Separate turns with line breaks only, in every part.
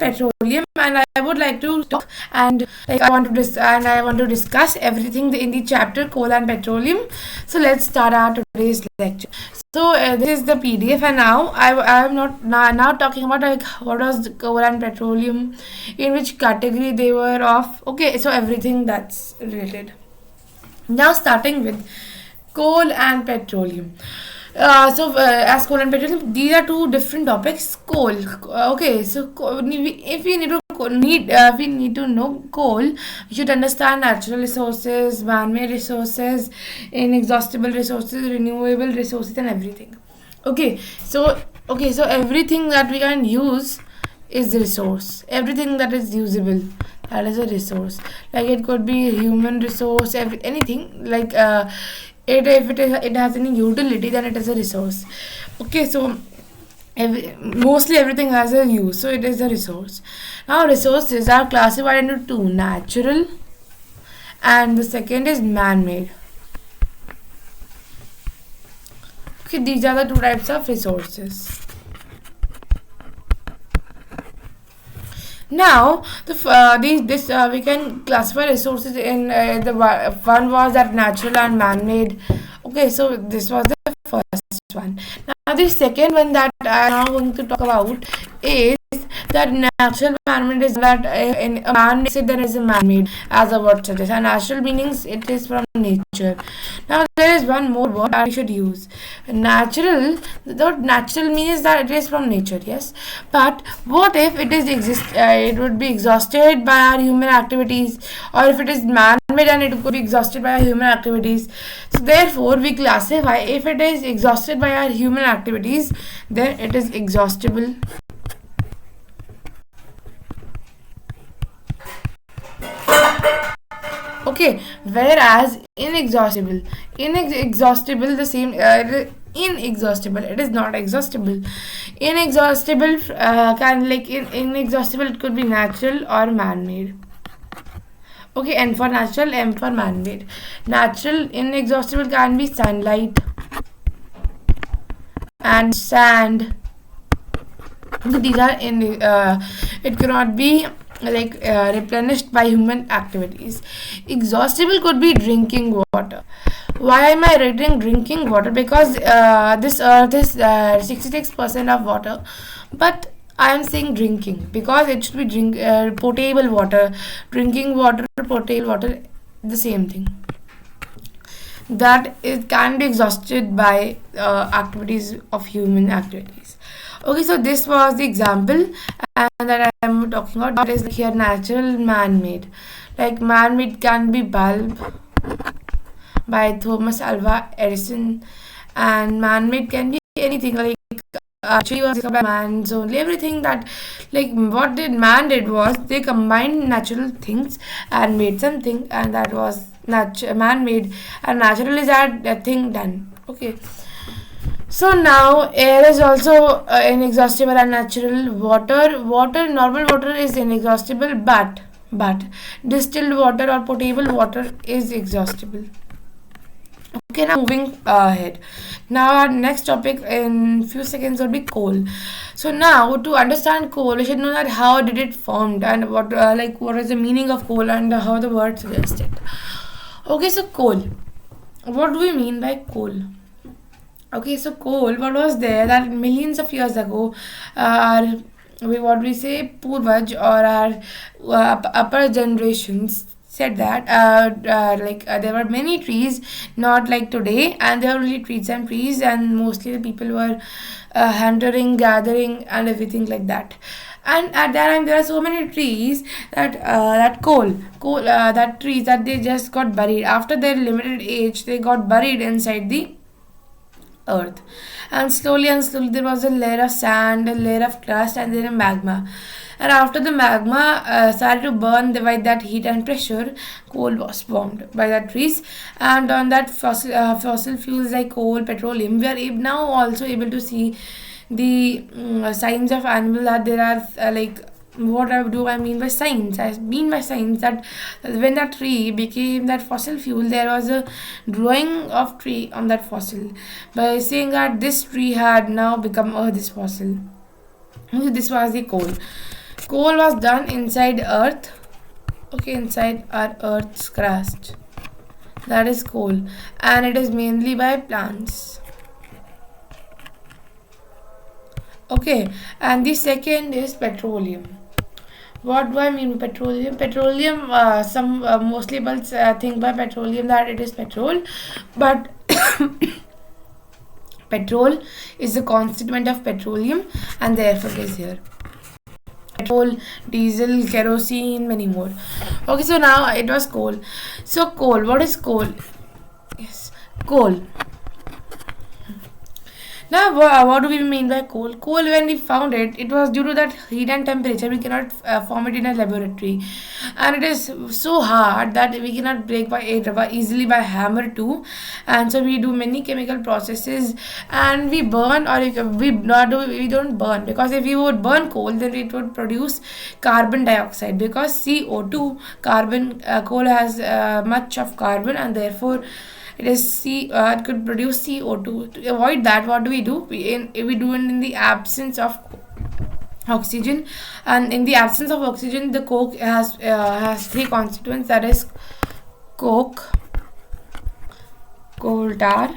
petroleum, and I would like to talk and I want to discuss everything in the chapter coal and petroleum. So let's start our today's lecture. So this is the PDF, and I am not now talking about like what was the coal and petroleum, in which category they were of. Okay, so everything that's related. Now starting with coal and petroleum. As coal and petroleum, these are two different topics. Coal, okay. So if we need to know coal, we should understand natural resources, man-made resources, inexhaustible resources, renewable resources, and everything. Okay, so everything that we can use is resource. Everything that is usable, that is a resource. Like it could be a human resource, anything like it has any utility, then it is a resource. Okay, so mostly everything has a use, so it is a resource. Now resources are classified into two: natural, and the second is man-made. Okay, these are the two types of resources. Now, we can classify resources in the one was that natural and man-made. Okay, so this was the first one. Now, the second one that I am now going to talk about is that natural man-made is that in a man makes it, then is a man-made, as the word suggests, and natural meanings it is from nature. Now there is one more word that we should use. Natural. The word natural means that it is from nature, yes. But what if it is it would be exhausted by our human activities, or if it is man-made and it could be exhausted by our human activities. So therefore we classify, if it is exhausted by our human activities, then it is exhaustible. Okay, whereas inexhaustible, the same. Inexhaustible, it is not exhaustible. Inexhaustible inexhaustible, it could be natural or man-made. Okay, and for natural, M for man-made. Natural inexhaustible can be sunlight and sand. These are it cannot be replenished by human activities. Exhaustible could be drinking water. Why am I writing drinking water? Because this earth is 66% of water, but I am saying drinking because it should be potable water. Drinking water, potable water, the same thing. That it can be exhausted by activities of human activities. Okay, so this was the example, and that I am talking about is here natural, man-made. Like man-made can be bulb by Thomas Alva Edison, and man-made can be anything like tree was by man's only. Everything that what man did was they combined natural things and made something, and that was man-made, and natural is that thing done. Okay. So now air is also inexhaustible and natural. Normal water is inexhaustible, but distilled water or potable water is exhaustible. Okay, now moving ahead. Now our next topic in few seconds will be coal. So now to understand coal, we should know that how did it formed and what is the meaning of coal and how the word suggests it. Okay, so coal. What do we mean by coal? Okay, so coal, what was there that millions of years ago, what we say, Purvaj or our upper generations said that there were many trees, not like today, and there were only trees, and mostly the people were hunting, gathering, and everything like that. And at that time, there are so many trees that that trees that they just got buried after their limited age. They got buried inside the earth, and slowly there was a layer of sand, a layer of crust, and then a magma. And after the magma started to burn by that heat and pressure, coal was formed by the trees. And on that fossil fuels like coal, petroleum, we are now also able to see the signs of animal that there are what do I mean by signs? I mean by signs that when that tree became that fossil fuel, there was a drawing of tree on that fossil by saying that this tree had now become this fossil. This was the coal. Coal was done inside earth, okay, inside our earth's crust. That is coal, and it is mainly by plants. Okay, and the second is petroleum. What do I mean by petroleum? Petroleum, some mostly people think by petroleum that it is petrol, but petrol is a constituent of petroleum, and therefore it is here. Petrol, diesel, kerosene, many more. Okay, so now it was coal. So coal, what is coal? Yes, coal. Now, what do we mean by coal? Coal, when we found it, it was due to that heat and temperature. We cannot form it in a laboratory, and it is so hard that we cannot break by it easily by hammer too. And so we do many chemical processes, and we burn, or we don't burn, because if we would burn coal, then it would produce carbon dioxide, because CO2 carbon coal has much of carbon, and therefore it could produce CO2. To avoid that, what do? We do it in the absence of oxygen, and in the absence of oxygen, the coke has three constituents, that is coke, coal tar.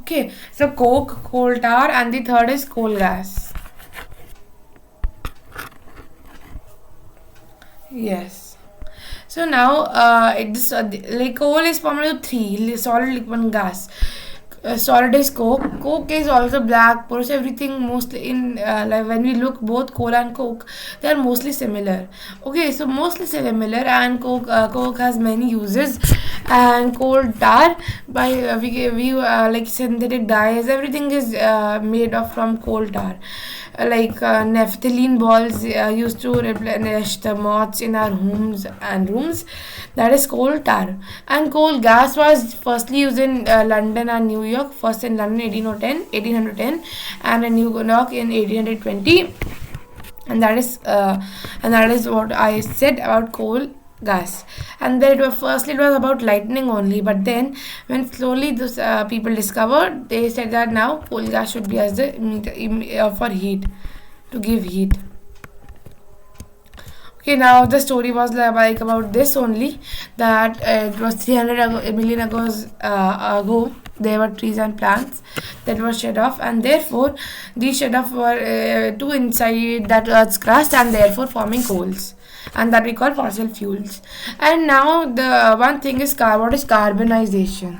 Okay, so coke, coal tar, and the third is coal gas. Yes. So now it's like coal is formed of three: solid, liquid, and gas. Solid is coke. Coke is also black, porous, everything mostly in like when we look both coal and coke, they are mostly similar. Okay, so mostly similar, and coke has many uses, and coal tar by we like synthetic dyes. Everything is made of from coal tar. Like naphthalene balls used to replenish the moths in our homes and rooms. That is coal tar. And coal gas was firstly used in London and New York. First in London 1810, and in New York in 1820. And that is what I said about coal gas. And then it was about lightning only, but then when slowly those people discovered, they said that now coal gas should be as the for heat, to give heat. Okay, now the story was like about this only, that it was 300 million ago there were trees and plants that were shed off, and therefore these shed off were too inside that earth's crust, and therefore forming coals, and that we call fossil fuels. And now the one thing is what is carbonization?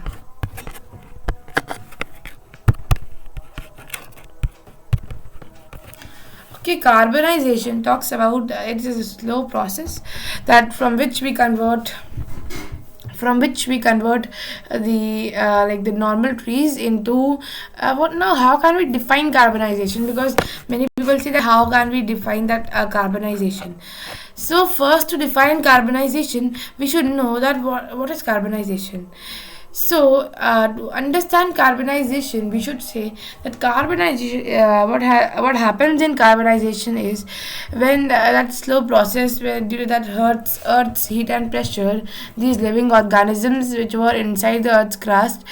Okay, carbonization talks about it is a slow process that from which we convert the like the normal trees into what now how can we define carbonization, because many people say that how can we define that carbonization. So first, to define carbonization, we should know that what is carbonization. So to understand carbonization, we should say that carbonization what happens in carbonization is when that slow process where due to that earth's heat and pressure, these living organisms which were inside the earth's crust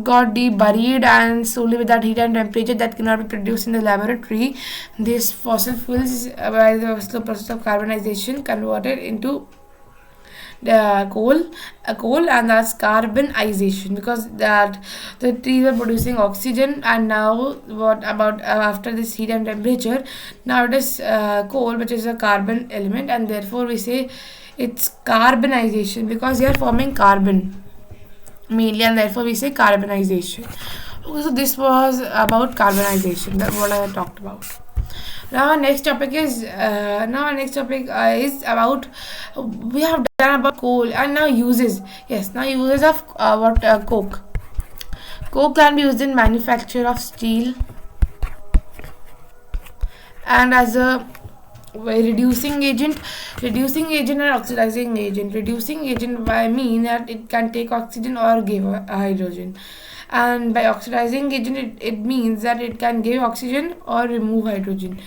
got buried, and slowly with that heat and temperature that cannot be produced in the laboratory, these fossil fuels by the slow process of carbonization converted into the coal, and that's carbonization, because that the trees were producing oxygen, and now what about after this heat and temperature, now it is coal, which is a carbon element, and therefore we say it's carbonization, because they are forming carbon mainly, and therefore we say carbonization. Okay, so this was about carbonization, that's what I talked about. Now our next topic is about we have done about coal, and now uses. Yes, now uses of coke. Coke can be used in manufacture of steel, and as a reducing agent and oxidizing agent. Reducing agent by mean that it can take oxygen or give hydrogen, and by oxidizing agent it means that it can give oxygen or remove hydrogen,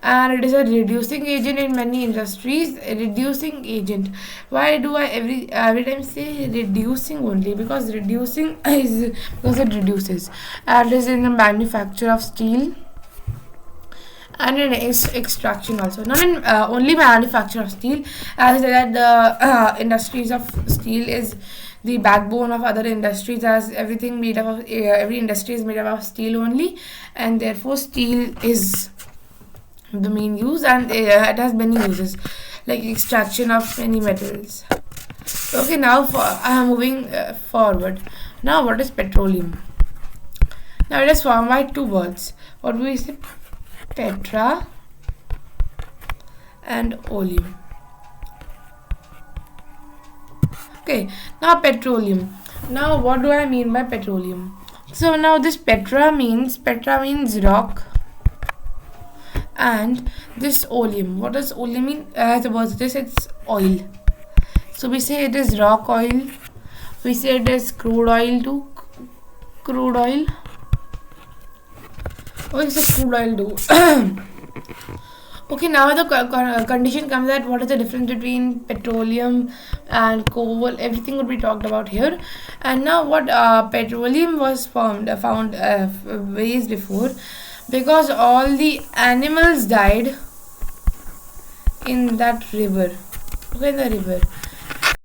and it is a reducing agent in many industries. A reducing agent, why do I every time say reducing only? Because reducing is because it reduces, and it is in the manufacture of steel, and in extraction also, not in only manufacture of steel. As I said that the industries of steel is the backbone of other industries, as everything made up of every industry is made up of steel only, and therefore steel is the main use, and it has many uses like extraction of many metals. Okay, now moving forward. Now, what is petroleum? Now, it is formed by two words. What do we say? Petra and oleum. Okay, now petroleum. Now, what do I mean by petroleum? So now this petra means rock, and this oleum. What does oleum mean? As a word, it's oil. So we say it is rock oil. We say it is crude oil too. Crude oil. Oh, it's a crude oil too. Okay, now the condition comes that what is the difference between petroleum and coal? Everything would be talked about here. And now what petroleum was found ways before, because all the animals died in that river. Okay, in the river.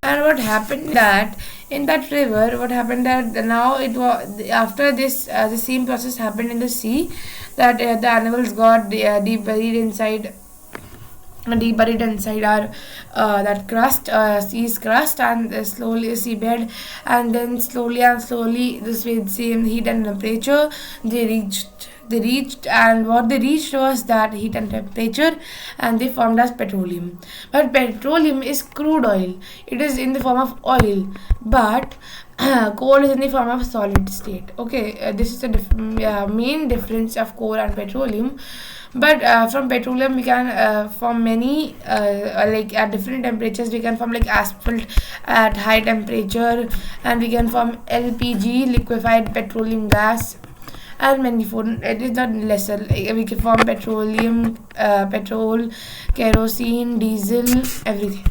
And what happened that in that river, what happened that now it was after this the same process happened in the sea, that the animals got deep buried inside our that crust, sea's crust, and slowly seabed, and then slowly this with same heat and temperature they reached, and what they reached was that heat and temperature, and they formed as petroleum. But petroleum is crude oil. It is in the form of oil, but coal is in the form of solid state. Okay, this is the main difference of coal and petroleum. But from petroleum we can form many like at different temperatures we can form like asphalt at high temperature, and we can form LPG, liquefied petroleum gas, and many food. It is not lesser. Like, we can form petroleum, petrol, kerosene, diesel, everything.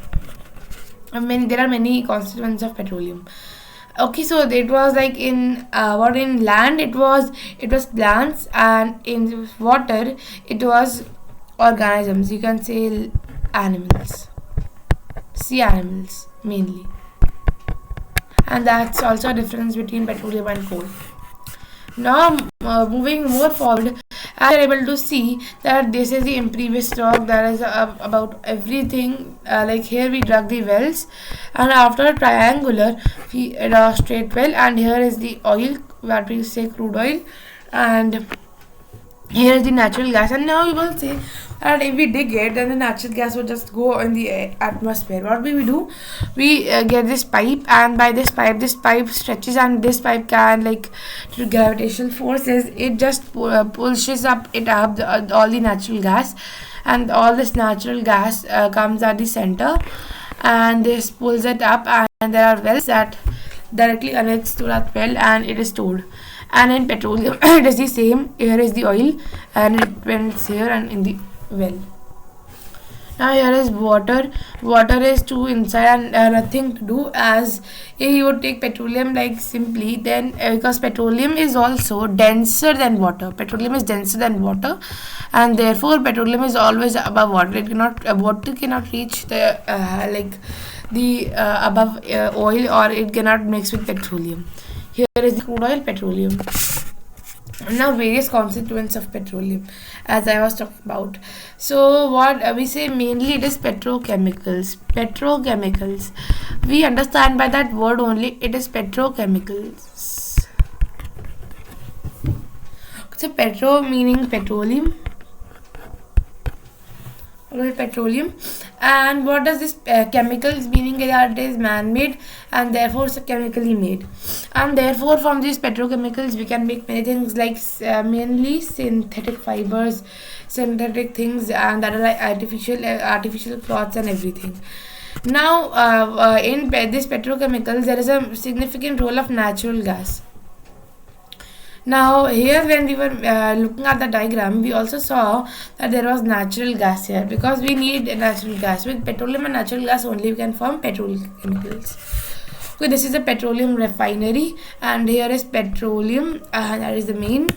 There are many constituents of petroleum. Okay, so it was like in land it was plants, and in water it was organisms. You can say animals, sea animals mainly, and that's also a difference between petroleum and coal. Now, moving more forward, I are able to see that this is the previous talk that is about everything. Like here we dug the wells, and after a triangular we straight well, and here is the oil, what we say crude oil, and here is the natural gas. And now you will say that if we dig it, then the natural gas will just go in the atmosphere. What we do, we get this pipe, and by this pipe stretches, and this pipe can, like, through gravitational forces, it just pushes up all the natural gas, and all this natural gas comes at the center, and this pulls it up, and there are wells that directly connects to that well, and it is stored. And in petroleum it is the same. Here is the oil, and it went here and in the well. Now here is water. Water is too inside, and nothing to do, as if you would take petroleum like simply, then because petroleum is also denser than water. Petroleum is denser than water, and therefore petroleum is always above water. It cannot water cannot reach the above oil, or it cannot mix with petroleum. Here is the crude oil, petroleum. Now various constituents of petroleum, as I was talking about. So what we say mainly, it is petrochemicals. Petrochemicals, we understand by that word only, it is petrochemicals. So petro meaning petroleum, petroleum. And what does this chemicals meaning that it is man-made, and therefore chemically made, and therefore from these petrochemicals we can make many things, like mainly synthetic fibers, synthetic things, and that are like artificial cloths and everything. Now in this petrochemicals there is a significant role of natural gas. Now here when we were looking at the diagram, we also saw that there was natural gas here, because we need natural gas. With petroleum and natural gas only we can form petrochemicals. Okay, this is a petroleum refinery, and here is petroleum, that is the main